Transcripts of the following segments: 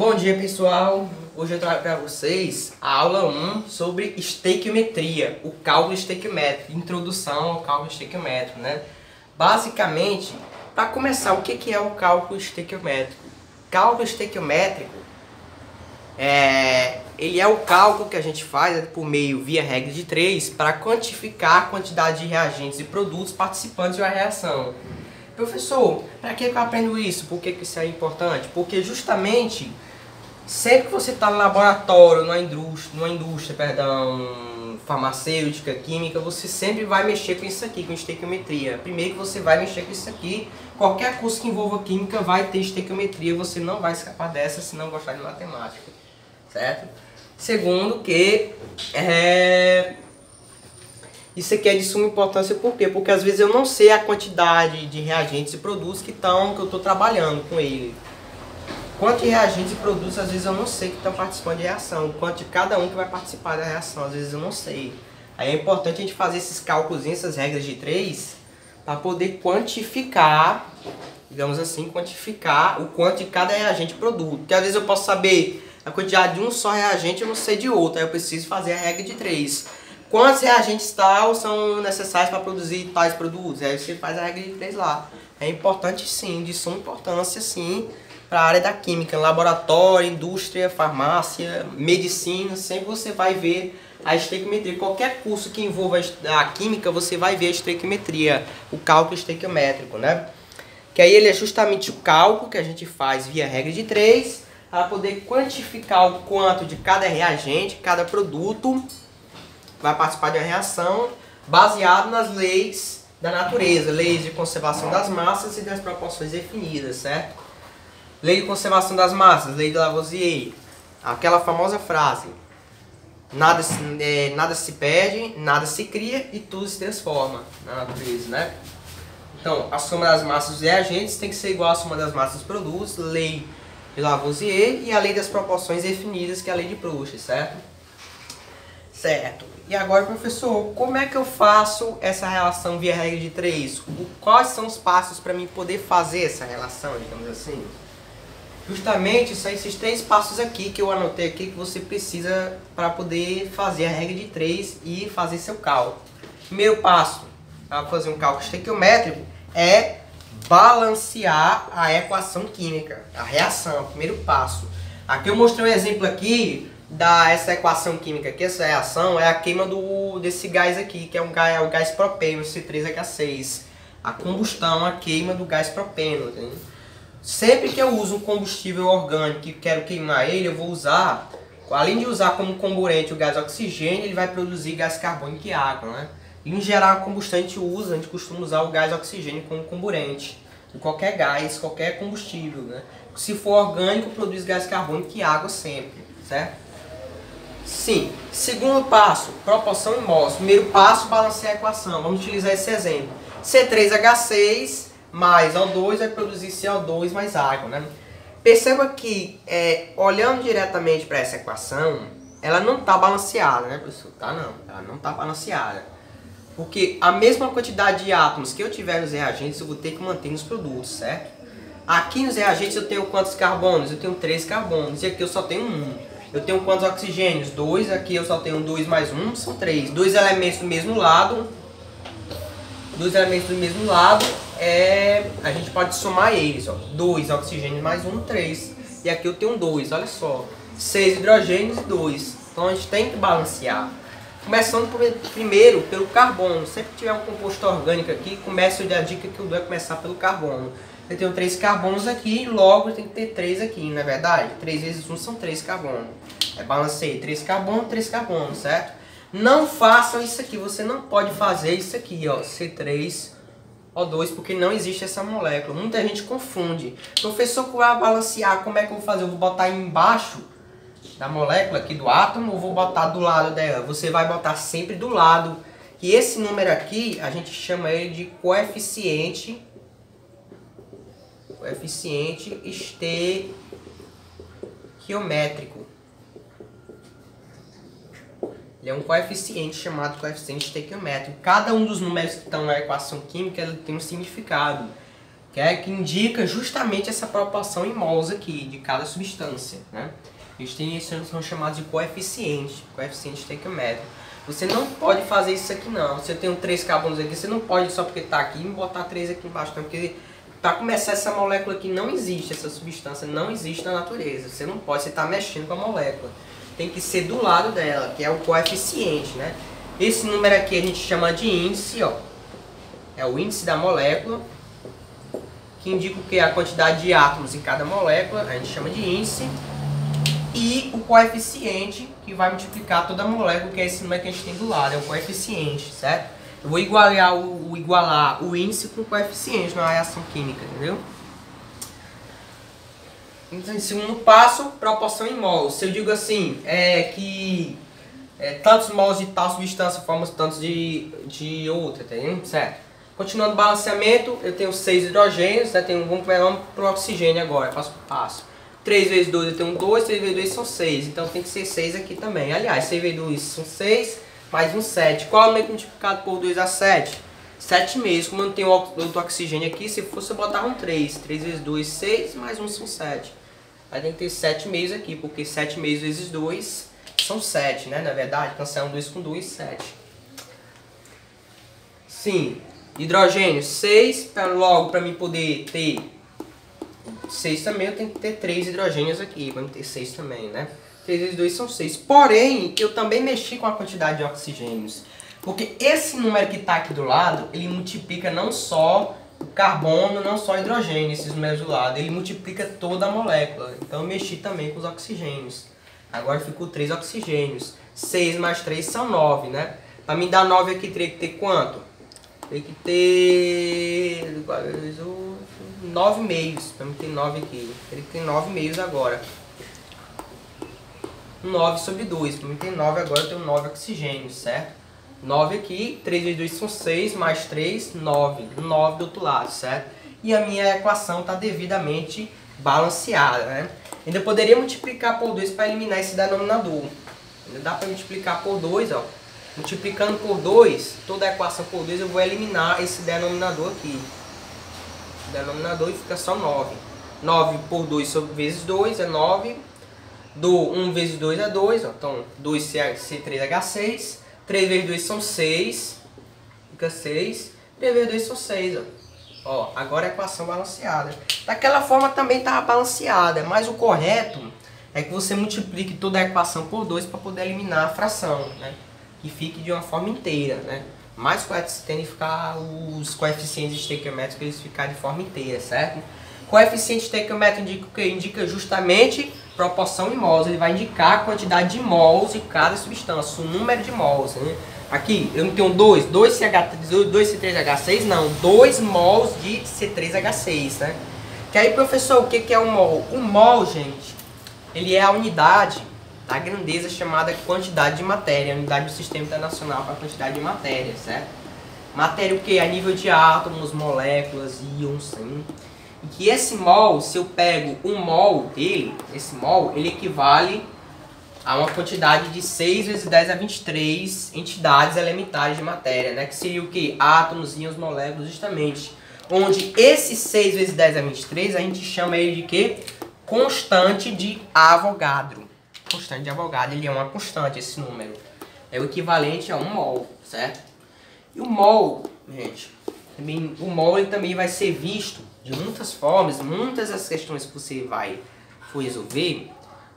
Bom dia, pessoal! Hoje eu trago para vocês a aula 1 sobre estequiometria, o cálculo estequiométrico, introdução ao cálculo estequiométrico, né? Basicamente, para começar, o que é o cálculo estequiométrico? Cálculo estequiométrico ele é o cálculo que a gente faz por meio via regra de 3 para quantificar a quantidade de reagentes e produtos participantes de uma reação. Professor, para que eu aprendo isso? Por que isso é importante? Porque justamente sempre que você está no laboratório, numa indústria, farmacêutica, química, você sempre vai mexer com isso aqui, com estequiometria. Primeiro que você vai mexer com isso aqui, qualquer curso que envolva química vai ter estequiometria, você não vai escapar dessa se não gostar de matemática, certo? Segundo que isso aqui é de suma importância, por quê? Porque às vezes eu não sei a quantidade de reagentes e produtos que eu estou trabalhando com ele. Quanto de reagentes e produtos, às vezes eu não sei que estão participando de reação. Quanto de cada um que vai participar da reação, às vezes eu não sei. Aí é importante a gente fazer esses cálculos, essas regras de 3, para poder quantificar, digamos assim, quantificar o quanto de cada reagente e produto. Porque às vezes eu posso saber a quantidade de um só reagente, eu não sei de outro. Aí eu preciso fazer a regra de 3. Quantos reagentes tal são necessários para produzir tais produtos? Aí você faz a regra de 3 lá. É importante sim, de suma importância sim, para a área da química, laboratório, indústria, farmácia, medicina, sempre você vai ver a estequiometria. Qualquer curso que envolva a química, você vai ver a estequiometria, o cálculo estequiométrico, né? Que aí ele é justamente o cálculo que a gente faz via regra de 3, para poder quantificar o quanto de cada reagente, cada produto vai participar de uma reação, baseado nas leis da natureza, leis de conservação das massas e das proporções definidas, certo? Lei de conservação das massas, lei de Lavoisier, aquela famosa frase: nada se perde, nada se cria e tudo se transforma na natureza, né? Então, a soma das massas dos reagentes tem que ser igual à soma das massas dos produtos, lei de Lavoisier, e a lei das proporções definidas, que é a lei de Proust, certo? Certo. E agora, professor, como é que eu faço essa relação via regra de 3? Quais são os passos para mim poder fazer essa relação, digamos assim? Justamente são esses 3 passos aqui que eu anotei aqui que você precisa para poder fazer a regra de 3 e fazer seu cálculo. Primeiro passo para fazer um cálculo estequiométrico é balancear a equação química, a reação, primeiro passo. Aqui eu mostrei um exemplo aqui dessa equação química aqui, essa reação é a queima desse gás aqui, que é o gás propeno, C3H6. A combustão, a queima do gás propeno, entendeu? Sempre que eu uso um combustível orgânico e quero queimar ele, eu vou usar, além de usar como comburente o gás oxigênio, ele vai produzir gás carbônico e água, né? Em geral, a combustão a gente costuma usar o gás oxigênio como comburente, de qualquer gás, qualquer combustível, né? Se for orgânico, produz gás carbônico e água sempre, certo? Sim. Segundo passo, proporção em mols. Primeiro passo, balancear a equação. Vamos utilizar esse exemplo. C3H6 mais O2 vai produzir CO2 mais água, né? Perceba que, olhando diretamente para essa equação, ela não está balanceada, né, professor? Tá não, ela não está balanceada. Porque a mesma quantidade de átomos que eu tiver nos reagentes, eu vou ter que manter nos produtos, certo? Aqui nos reagentes eu tenho quantos carbonos? Eu tenho 3 carbonos, e aqui eu só tenho 1. Eu tenho quantos oxigênios? 2, aqui eu só tenho 2 mais 1, são 3. 2 elementos do mesmo lado. 2 elementos do mesmo lado, a gente pode somar eles, ó. 2 oxigênios mais 1, 3. E aqui eu tenho 2, olha só. 6 hidrogênios e 2. Então a gente tem que balancear. Começando primeiro pelo carbono. Sempre que tiver um composto orgânico aqui, a dica que eu dou é começar pelo carbono. Eu tenho 3 carbonos aqui, logo eu tenho que ter 3 aqui, não é verdade? 3 vezes 1 são 3 carbonos. Balancei 3 carbonos, certo? Não façam isso aqui, você não pode fazer isso aqui, ó, C3O2, porque não existe essa molécula. Muita gente confunde. Professor, que vai balancear, como é que eu vou fazer? Eu vou botar embaixo da molécula aqui do átomo ou vou botar do lado dela? Você vai botar sempre do lado. E esse número aqui, a gente chama ele de coeficiente estequiométrico. Ele é um coeficiente chamado coeficiente estequiométrico. Cada um dos números que estão na equação química ele tem um significado. que indica justamente essa proporção em mols aqui, de cada substância, né? A gente tem isso que são chamados de coeficiente estequiométrico. Você não pode fazer isso aqui não. Se eu tenho 3 carbonos aqui, você não pode só porque está aqui e botar 3 aqui embaixo, não, porque para começar essa molécula aqui não existe, essa substância não existe na natureza. Você não pode, você está mexendo com a molécula. Tem que ser do lado dela, que é o coeficiente, né? Esse número aqui a gente chama de índice, ó. É o índice da molécula, que indica o que? A quantidade de átomos em cada molécula, a gente chama de índice. E o coeficiente, que vai multiplicar toda a molécula, que é esse número que a gente tem do lado, é o coeficiente, certo? Eu vou igualar o índice com o coeficiente na reação química, entendeu? Então, em segundo passo, proporção em mols. Se eu digo assim, tantos mols de tal substância formam tantos de outra, tá entendendo? Certo? Continuando o balanceamento, eu tenho 6 hidrogênios, né? Vamos para o oxigênio agora, passo por passo. 3 vezes 2 eu tenho 2, 3 vezes 2 são 6, então tem que ser 6 aqui também. Aliás, 6 vezes 2 são 6, mais um 7. Qual é o número multiplicado por 2 a 7? 7,5. Como eu não tenho outro oxigênio aqui, se fosse eu botar um 3. 3 vezes 2, 6, mais um são 7. Aí tem que ter 7,5 aqui, porque 7,5 vezes 2 são 7, né? Na verdade, cancela 2 com 2, 7. Sim, hidrogênio 6, logo para mim poder ter 6 também, eu tenho que ter 3 hidrogênios aqui, vamos ter 6 também, né? 3 vezes 2 são 6. Porém, eu também mexi com a quantidade de oxigênios. Porque esse número que está aqui do lado, ele multiplica não só o carbono, não só o hidrogênio, esses números do lado. Ele multiplica toda a molécula. Então eu mexi também com os oxigênios. Agora ficou 3 oxigênios. 6 mais 3 são 9, né? Para mim dar 9 aqui, teria que ter quanto? Teria que ter 9 meios. Para mim ter 9 aqui. Teria que ter 9 meios agora. 9 sobre 2. Para mim ter 9 agora, eu tenho 9 oxigênios, certo? 9 aqui, 3 vezes 2 são 6, mais 3, 9. 9 do outro lado, certo? E a minha equação está devidamente balanceada, né? Ainda poderia multiplicar por 2 para eliminar esse denominador. Ainda dá para multiplicar por 2, ó. Multiplicando por 2, toda a equação por 2, eu vou eliminar esse denominador aqui. O denominador e fica só 9. 9 por 2 sobre vezes 2 é 9. 1 vezes 2 é 2, ó. Então 2C3H6. 3 vezes 2 são 6. Fica 6. 3 vezes 2 são 6, ó. Ó, agora a equação balanceada. Daquela forma também estava balanceada, mas o correto é que você multiplique toda a equação por 2 para poder eliminar a fração, né? Que fique de uma forma inteira, né? Mais correto você tem que ficar os coeficientes estequiométricos, eles ficarem de forma inteira, certo? Coeficiente estequiométrico indica o quê? Indica justamente proporção em mols. Ele vai indicar a quantidade de mols de cada substância, o número de mols, né? Aqui, eu não tenho 2C3H6, não, 2 mols de C3H6, né? Que aí, professor, o que é um mol? O mol, gente, ele é a unidade da grandeza chamada quantidade de matéria, a unidade do Sistema Internacional para a quantidade de matéria, certo? Matéria o que? A nível de átomos, moléculas, íons, hein? E que esse mol, se eu pego um mol dele, esse mol, ele equivale a uma quantidade de 6 vezes 10 a 23 entidades elementares de matéria, né? Que seria o que? Átomos, íons, moléculas, justamente. Onde esse 6 vezes 10 a 23, a gente chama ele de quê? Constante de Avogadro. Constante de Avogadro, ele é uma constante, esse número. É o equivalente a um mol, certo? E o mol, gente, também, o mol ele também vai ser visto de muitas formas, muitas das questões que você for resolver.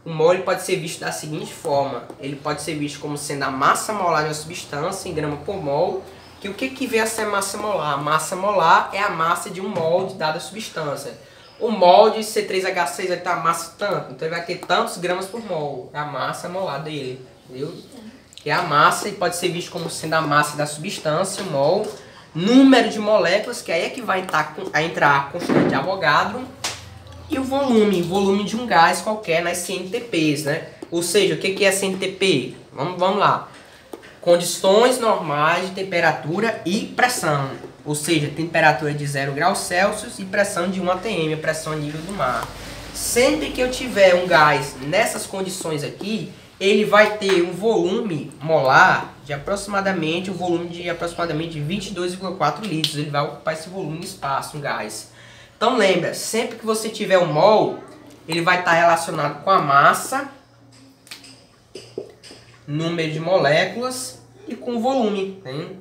O mol ele pode ser visto da seguinte forma: ele pode ser visto como sendo a massa molar de uma substância em grama por mol. Que o que vem a ser massa molar? A massa molar é a massa de um mol de dada substância. O mol de C3H6 vai ter a massa tanto, então ele vai ter tantos gramas por mol. É a massa molar dele, entendeu? Que é a massa e pode ser visto como sendo a massa da substância, o mol. Número de moléculas, que aí é que vai entrar a constante de Avogadro. E o volume de um gás qualquer nas CNTPs, né? Ou seja, o que é CNTP? Vamos lá. Condições normais de temperatura e pressão. Ou seja, temperatura de 0 graus Celsius e pressão de 1 atm, a pressão a nível do mar. Sempre que eu tiver um gás nessas condições aqui, ele vai ter um volume molar de aproximadamente, 22,4 litros. Ele vai ocupar esse volume de espaço, um gás. Então lembra, sempre que você tiver o mol, ele vai estar relacionado com a massa, número de moléculas e com o volume. Hein?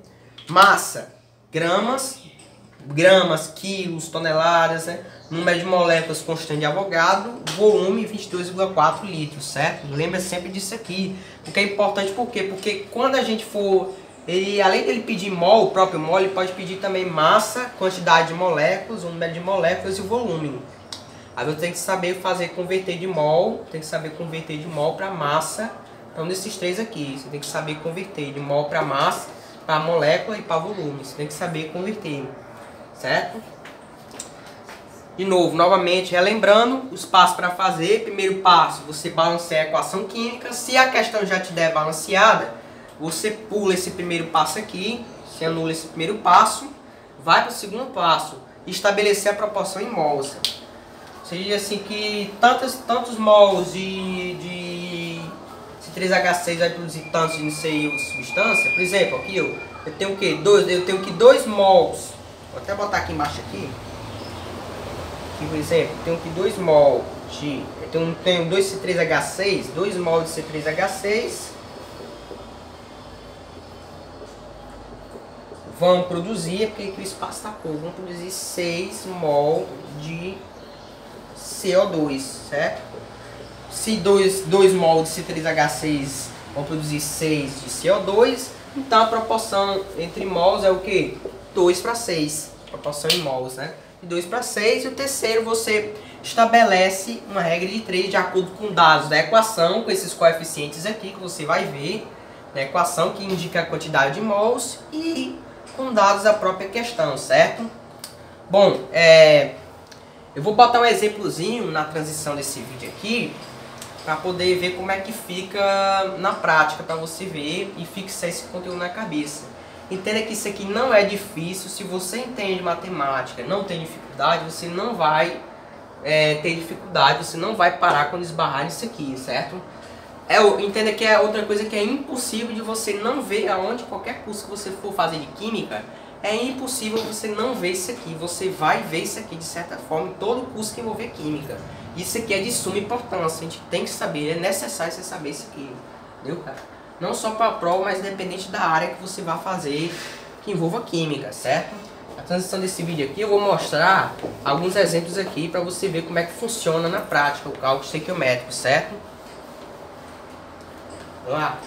Massa, gramas, quilos, toneladas, né? Número de moléculas constante de Avogadro, volume 22,4 litros, certo? Lembra sempre disso aqui, porque é importante por quê? Porque quando a gente for, além dele pedir mol, o próprio mol, ele pode pedir também massa, quantidade de moléculas, o número de moléculas e o volume. Aí você tem que saber converter de mol, para massa. Então desses três aqui, você tem que saber converter de mol para massa, para molécula e para volume. Você tem que saber converter, certo? De novo, novamente, relembrando os passos para fazer. Primeiro passo, você balanceia a equação química. Se a questão já tiver balanceada, você pula esse primeiro passo aqui, você anula esse primeiro passo, vai para o segundo passo, estabelecer a proporção em mols. Você diz assim que tantos mols de C3H6 vai produzir tantos de não sei substância. Por exemplo, aqui eu tenho o que? Eu tenho que 2 mols. Vou até botar aqui embaixo aqui. Aqui, por exemplo, eu tenho que 2 mol de... Eu tenho 2 C3H6, 2 mol de C3H6 vão produzir, porque aqui o espaço está pouco, vão produzir 6 mol de CO2, certo? Se 2 mol de C3H6 vão produzir 6 de CO2, então a proporção entre mols é o que? 2 para 6, proporção em mols, né? 2 para 6, e o terceiro você estabelece uma regra de 3 de acordo com dados da equação, com esses coeficientes aqui que você vai ver na equação, que indica a quantidade de mols, e com dados da própria questão, certo? Bom, eu vou botar um exemplozinho na transição desse vídeo aqui, para poder ver como é que fica na prática, para você ver e fixar esse conteúdo na cabeça. Entenda que isso aqui não é difícil. Se você entende matemática, não tem dificuldade, você não vai ter dificuldade, você não vai parar quando esbarrar nisso aqui, certo? Entenda que é outra coisa que é impossível de você não ver aonde qualquer curso que você for fazer de química, é impossível você não ver isso aqui. Você vai ver isso aqui de certa forma em todo curso que envolver química. Isso aqui é de suma importância, a gente tem que saber, é necessário você saber isso aqui, entendeu, cara? Não só para a prova, mas independente da área que você vai fazer que envolva química, certo? A transição desse vídeo aqui eu vou mostrar alguns exemplos aqui para você ver como é que funciona na prática o cálculo estequiométrico, certo? Vamos lá.